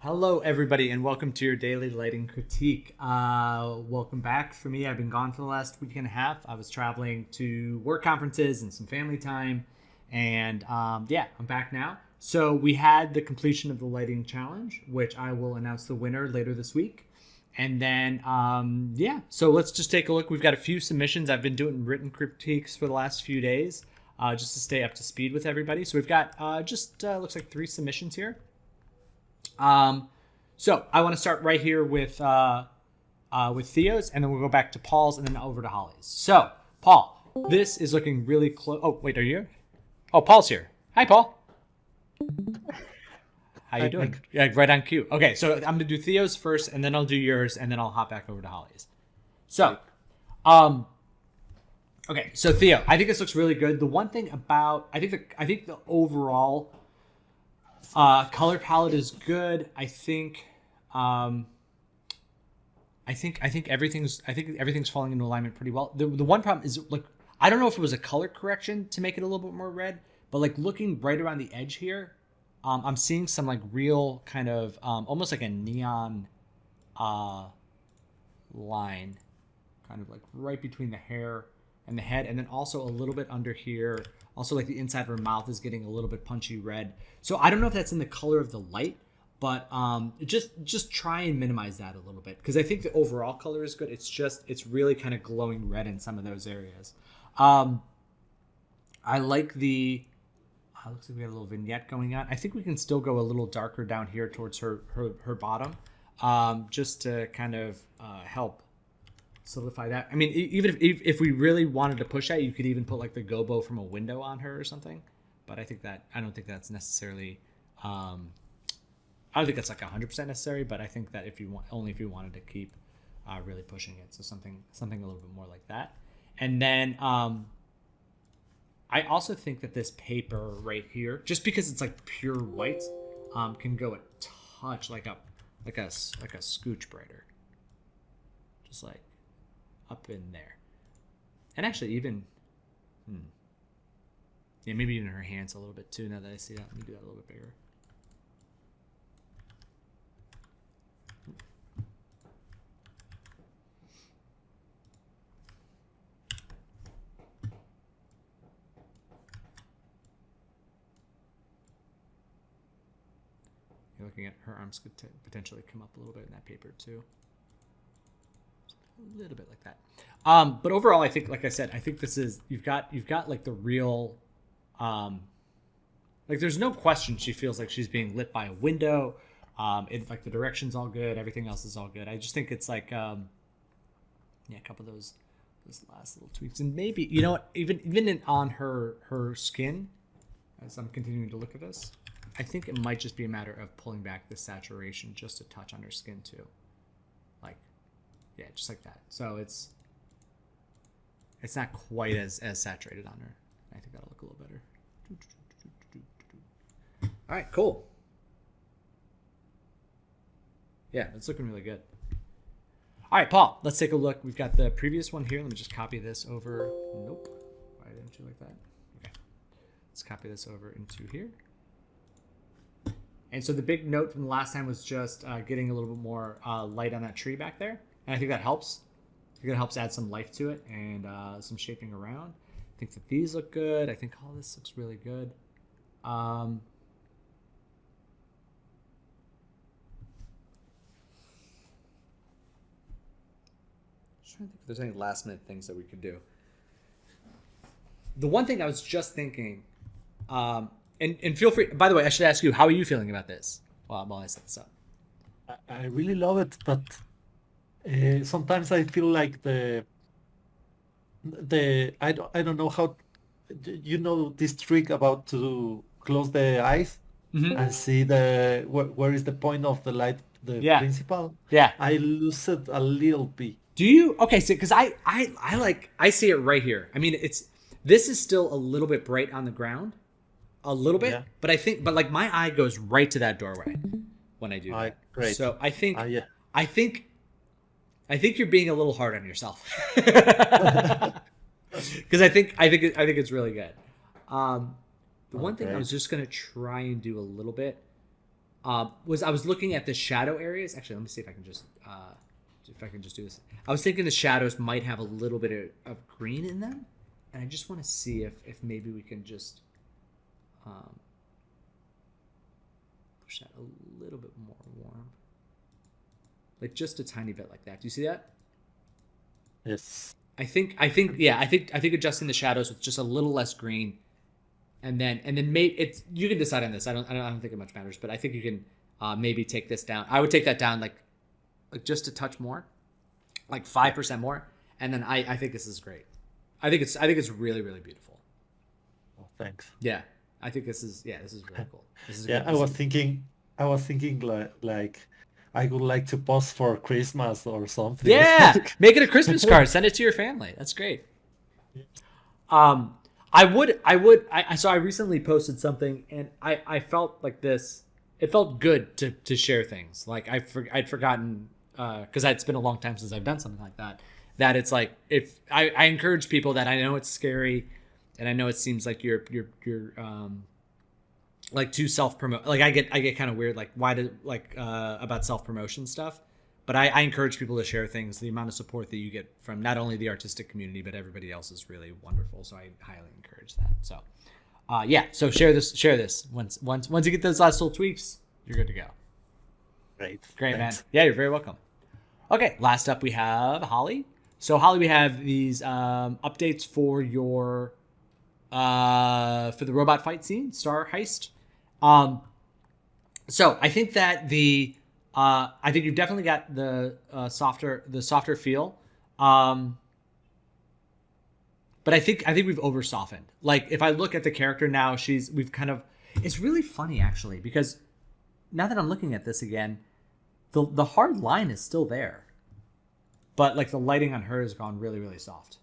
Hello, everybody, and welcome to your daily lighting critique. Welcome back. For me, I've been gone for the last week and a half. I was traveling to work conferences and some family time, and I'm back now. So we had the completion of the lighting challenge, which I will announce the winner later this week. And then, so let's just take a look. We've got a few submissions. I've been doing written critiques for the last few days, just to stay up to speed with everybody. So we've got looks like 3 submissions here. So I want to start right here with Theo's, and then we'll go back to Paul's, and then over to Holly's. So, Paul, this is looking really close. Oh, wait, are you here? Oh, Paul's here. Hi, Paul. How you doing? Yeah, right on cue. Okay, so I'm gonna do Theo's first, and then I'll do yours, and then I'll hop back over to Holly's. So, okay, so Theo, I think this looks really good. The one thing about I think the overall color palette is good. I think everything's falling into alignment pretty well. The one problem is, like, I don't know if it was a color correction to make it a little bit more red, but like looking right around the edge here, I'm seeing some like real kind of almost like a neon line, kind of like right between the hair and the head, and then also a little bit under here. Also, like the inside of her mouth is getting a little bit punchy red. So I don't know if that's in the color of the light, but just try and minimize that a little bit, because I think the overall color is good. It's really kind of glowing red in some of those areas. I like the looks like we got a little vignette going on. I think we can still go a little darker down here towards her bottom, just to kind of help solidify that. I mean, even if we really wanted to push that, you could even put like the gobo from a window on her or something. But I don't think that's necessarily. I don't think that's like 100% necessary. But I think that if you wanted to keep really pushing it, so something a little bit more like that. And then I also think that this paper right here, just because it's like pure white, can go a touch like a scooch brighter, just like up in there. And actually even maybe even her hands a little bit too, now that I see that. Let me do that a little bit bigger. You're looking at her arms could potentially come up a little bit in that paper too. A little bit like that. But overall, I think, like I said, I think this is, you've got like the real, like there's no question she feels like she's being lit by a window. It's like the direction's all good. Everything else is all good. I just think it's like, a couple of those last little tweaks, and maybe, you know what, even on her skin, as I'm continuing to look at this, I think it might just be a matter of pulling back the saturation just a touch on her skin too. Like, yeah, just like that. So it's not quite as saturated on her. I think that'll look a little better. All right, cool. Yeah, it's looking really good. All right, Paul, let's take a look. We've got the previous one here. Let me just copy this over. Nope. Why didn't you like that? Okay. Let's copy this over into here. And so the big note from the last time was just getting a little bit more light on that tree back there. And I think that helps. I think it helps add some life to it and some shaping around. I think that these look good. I think all this looks really good. Just trying to think if there's any last minute things that we could do. The one thing I was just thinking, and feel free, by the way, I should ask you, how are you feeling about this while I set this up? I really love it, but sometimes I feel like the I don't know how, you know, this trick about to close the eyes and see where is the point of the light, the principal. Yeah. I lose it a little bit. Do you? Okay, so because I see it right here. I mean, this is still a little bit bright on the ground, a little bit, but like my eye goes right to that doorway when I do that. Great. So I think you're being a little hard on yourself, because I think it's really good. The one thing I was just gonna try and do a little bit was I was looking at the shadow areas. Actually, let me see if I can just do this. I was thinking the shadows might have a little bit of green in them, and I just want to see if maybe we can just push that a little bit more warm, like just a tiny bit like that. Do you see that? Yes. I think adjusting the shadows with just a little less green, and then maybe it's, you can decide on this. I don't think it much matters, but I think you can maybe take this down. I would take that down like just a touch more, like 5% more, and then I think this is great. I think it's really, really beautiful. Oh, thanks. Yeah, I think this is really cool. This is I was thinking like I would like to post for Christmas or something. Yeah, make it a Christmas card. Send it to your family. That's great. So I recently posted something, and I felt like this. It felt good to share things. Like I'd forgotten, because it's been a long time since I've done something like that. That it's like, if I encourage people, that I know it's scary, and I know it seems like you're like too self-promote. Like I get kind of weird, like why do about self-promotion stuff. But I encourage people to share things. The amount of support that you get from not only the artistic community, but everybody else is really wonderful. So I highly encourage that. So so share this. Once you get those last little tweaks, you're good to go. Great, man. Thanks. Yeah, you're very welcome. Okay, last up we have Holly. So Holly, we have these updates for your for the robot fight scene, Star Heist. So I think that I think you've definitely got the softer feel. But I think we've over softened. Like if I look at the character now, it's really funny actually, because now that I'm looking at this again, the hard line is still there, but like the lighting on her has gone really, really soft.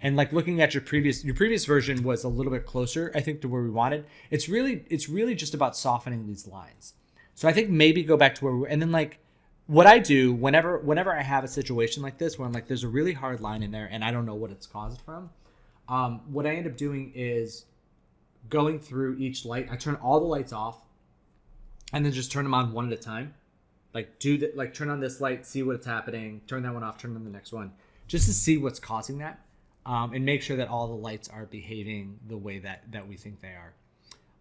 And like looking at your previous version was a little bit closer, I think, to where we wanted. It's really just about softening these lines. So I think maybe go back to where we were, and then like what I do whenever I have a situation like this, where I'm like, there's a really hard line in there and I don't know what it's caused from. What I end up doing is going through each light. I turn all the lights off, and then just turn them on one at a time. Like turn on this light, see what's happening. Turn that one off. Turn on the next one, just to see what's causing that. And make sure that all the lights are behaving the way that we think they are.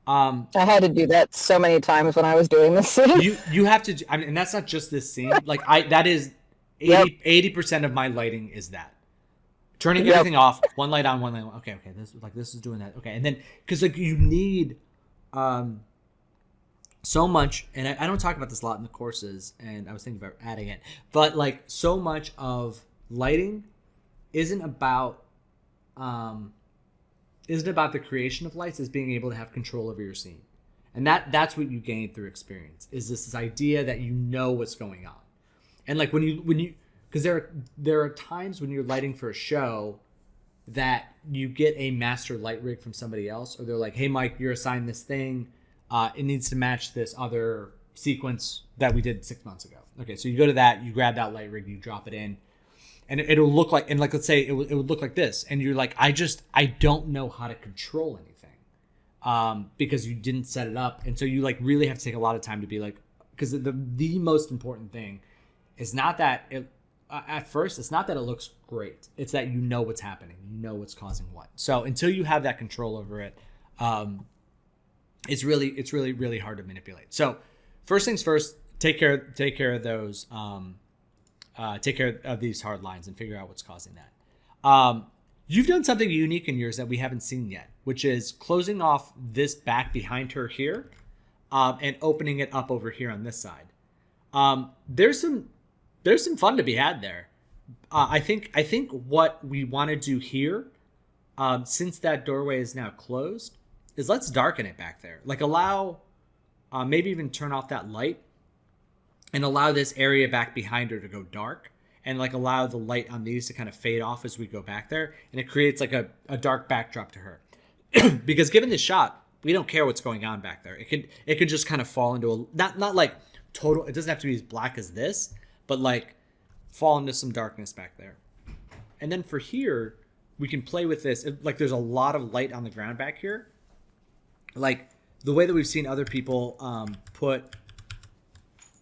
I had to do that so many times when I was doing this scene. You have to, I mean, and that's not just this scene. Like that is 80% of my lighting is that. Turning everything off, one light on, one light on. Okay, this is doing that. Okay, and then because like you need so much, and I don't talk about this a lot in the courses, and I was thinking about adding it, but like so much of lighting isn't about the creation of lights, is being able to have control over your scene. And that's what you gain through experience, is this idea that you know what's going on. And like when you because there are times when you're lighting for a show that you get a master light rig from somebody else, or they're like, hey Mike, you're assigned this thing, it needs to match this other sequence that we did 6 months ago. Okay, so you go to that, you grab that light rig, you drop it in, and it'll look like, and like let's say it would look like this, and you're like, I don't know how to control anything, because you didn't set it up, and so you like really have to take a lot of time to be like, because the most important thing is not that it at first it's not that it looks great, it's that you know what's happening, you know what's causing what. So until you have that control over it, it's really hard to manipulate. So first things first, take care of those. Take care of these hard lines and figure out what's causing that. You've done something unique in yours that we haven't seen yet, which is closing off this back behind her here, and opening it up over here on this side. There's some fun to be had there. I think what we want to do here, since that doorway is now closed, is let's darken it back there. Like allow, maybe even turn off that light, and allow this area back behind her to go dark, and like allow the light on these to kind of fade off as we go back there, and it creates like a dark backdrop to her. Because given this shot, we don't care what's going on back there. It could just kind of fall into a not like total. It doesn't have to be as black as this, but like fall into some darkness back there. And then for here, we can play with this. Like there's a lot of light on the ground back here. Like the way that we've seen other people put,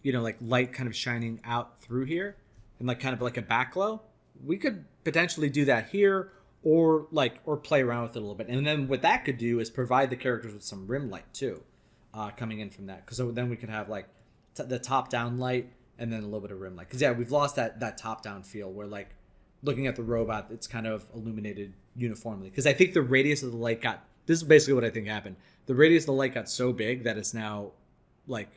like light kind of shining out through here and like kind of like a back glow, we could potentially do that here or play around with it a little bit. And then what that could do is provide the characters with some rim light too, coming in from that. Because then we could have like the top down light and then a little bit of rim light. Because we've lost that top down feel where like looking at the robot, it's kind of illuminated uniformly. Because I think the radius of the light this is basically what I think happened. The radius of the light got so big that it's now like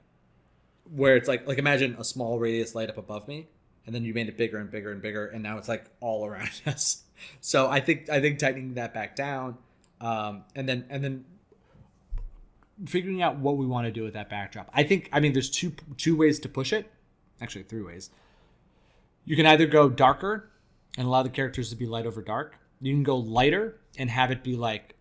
where it's like imagine a small radius light up above me, and then you made it bigger and bigger and bigger, and now it's like all around us. So I think tightening that back down, and then figuring out what we want to do with that backdrop. I mean there's two ways to push it, actually 3 ways. You can either go darker and allow the characters to be light over dark. You can go lighter and have it be like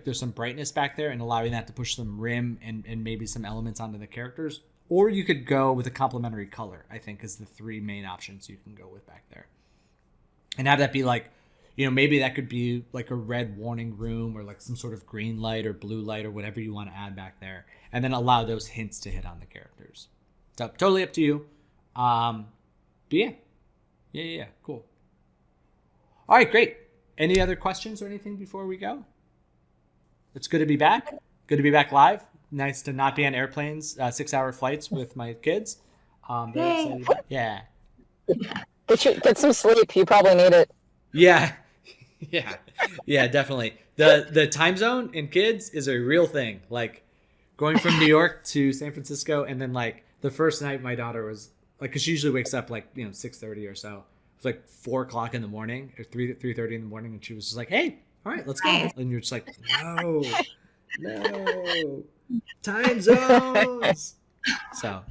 there's some brightness back there and allowing that to push some rim and maybe some elements onto the characters. Or you could go with a complementary color, I think, is the 3 main options you can go with back there. And have that be like, maybe that could be like a red warning room or like some sort of green light or blue light or whatever you want to add back there. And then allow those hints to hit on the characters. So totally up to you. But yeah, cool. All right, great. Any other questions or anything before we go? It's good to be back. Good to be back live. Nice to not be on airplanes, 6-hour flights with my kids. Very excited. Yeah. Get some sleep. You probably need it. Yeah. Yeah, definitely. The time zone in kids is a real thing. Like going from New York to San Francisco, and then like the first night my daughter was like, because she usually wakes up like 6:30 or so. It was like 4 o'clock in the morning or 3:30 in the morning, and she was just like, "Hey, all right, let's go." And you're just like, "No, time zones." So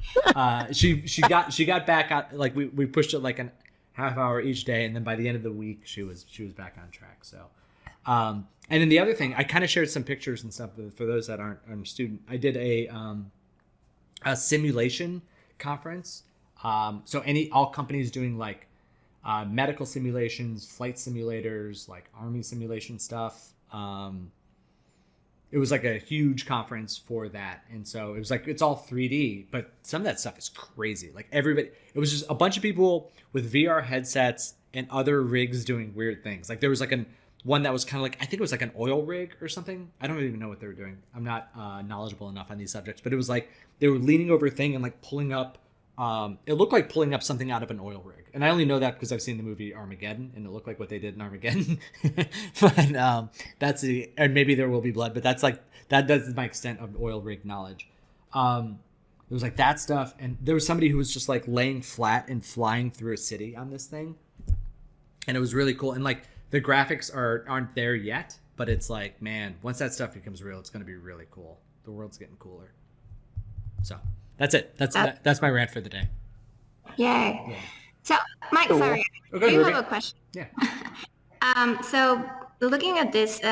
she got back out, like we pushed it like a half hour each day, and then by the end of the week she was back on track. So and then the other thing, I kind of shared some pictures and stuff for those that aren't a student. I did a simulation conference. So all companies doing like medical simulations, flight simulators, like army simulation stuff. It was like a huge conference for that. And so it was like, it's all 3D, but some of that stuff is crazy. Like everybody, it was just a bunch of people with VR headsets and other rigs doing weird things. Like there was like one that was kind of like, I think it was like an oil rig or something. I don't even know what they were doing. I'm not knowledgeable enough on these subjects, but it was like they were leaning over a thing and like pulling up. It looked like pulling up something out of an oil rig. And I only know that because I've seen the movie Armageddon, and it looked like what they did in Armageddon. But and maybe there will be blood, but that's my extent of oil rig knowledge. It was like that stuff, and there was somebody who was just like laying flat and flying through a city on this thing. And it was really cool. And like the graphics aren't there yet, but it's like, man, once that stuff becomes real, it's going to be really cool. The world's getting cooler. So that's it. That's my rant for the day. Yay. Yeah. So, Mike, sorry, I have a question. Yeah. So looking at this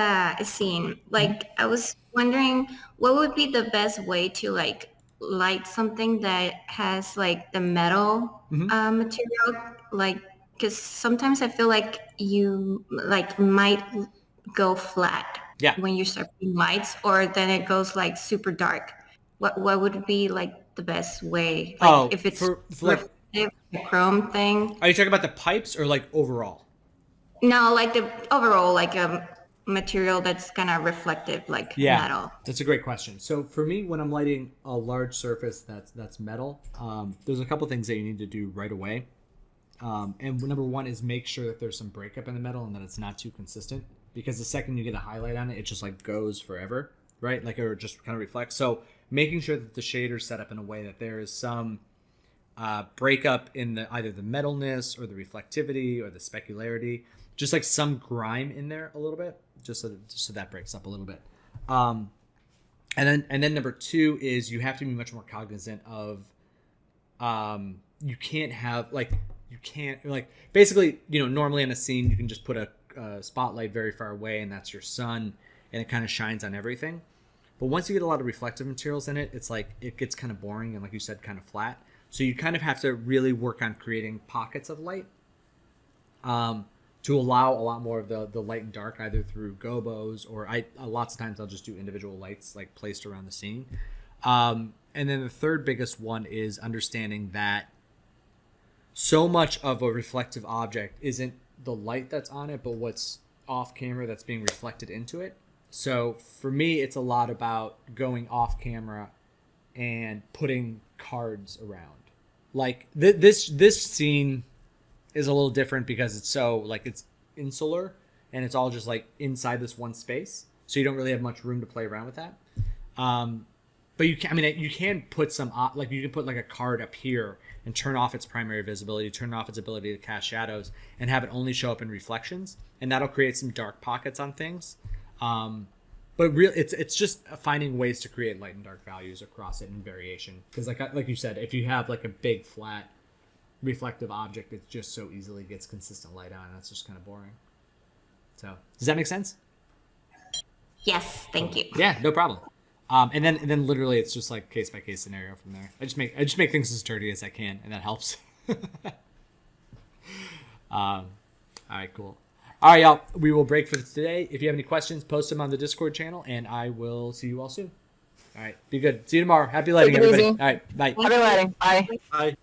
scene, like I was wondering what would be the best way to like light something that has like the metal material, like, because sometimes I feel like you like might go flat when you start putting lights, or then it goes like super dark. What would be like the best way? Like if it's the chrome thing. Are you talking about the pipes or like overall? No, like the overall, like a material that's kind of reflective, like metal. That's a great question. So for me, when I'm lighting a large surface that's metal, there's a couple things that you need to do right away. And number one is make sure that there's some breakup in the metal and that it's not too consistent, because the second you get a highlight on it, it just like goes forever, right? Like it just kind of reflects. So making sure that the shader's set up in a way that there is some breakup in either the metalness or the reflectivity or the specularity, just like some grime in there a little bit, just so that breaks up a little bit. And then number two is you have to be much more cognizant of you can't basically, normally in a scene you can just put a spotlight very far away and that's your sun and it kind of shines on everything. But once you get a lot of reflective materials in it, it's like it gets kind of boring and, like you said, kind of flat. So you kind of have to really work on creating pockets of light to allow a lot more of the light and dark, either through gobos or lots of times I'll just do individual lights like placed around the scene. And then the third biggest one is understanding that so much of a reflective object isn't the light that's on it, but what's off camera that's being reflected into it. So for me, it's a lot about going off camera and putting cards around. Like this scene is a little different because it's so like it's insular and it's all just like inside this one space, so you don't really have much room to play around with that. But you can put some like you can put like a card up here and turn off its primary visibility, turn off its ability to cast shadows, and have it only show up in reflections, and that'll create some dark pockets on things. But it's just finding ways to create light and dark values across it and variation. Because like you said, if you have like a big flat reflective object, it just so easily gets consistent light on. That's just kind of boring. So does that make sense? Yes, thank you. Yeah, no problem. And then literally it's just like case by case scenario from there. I just make things as dirty as I can, and that helps. All right, cool. All right, y'all. We will break for today. If you have any questions, post them on the Discord channel, and I will see you all soon. All right, be good. See you tomorrow. Happy lighting, everybody. All right, bye. Happy lighting. Bye. Bye.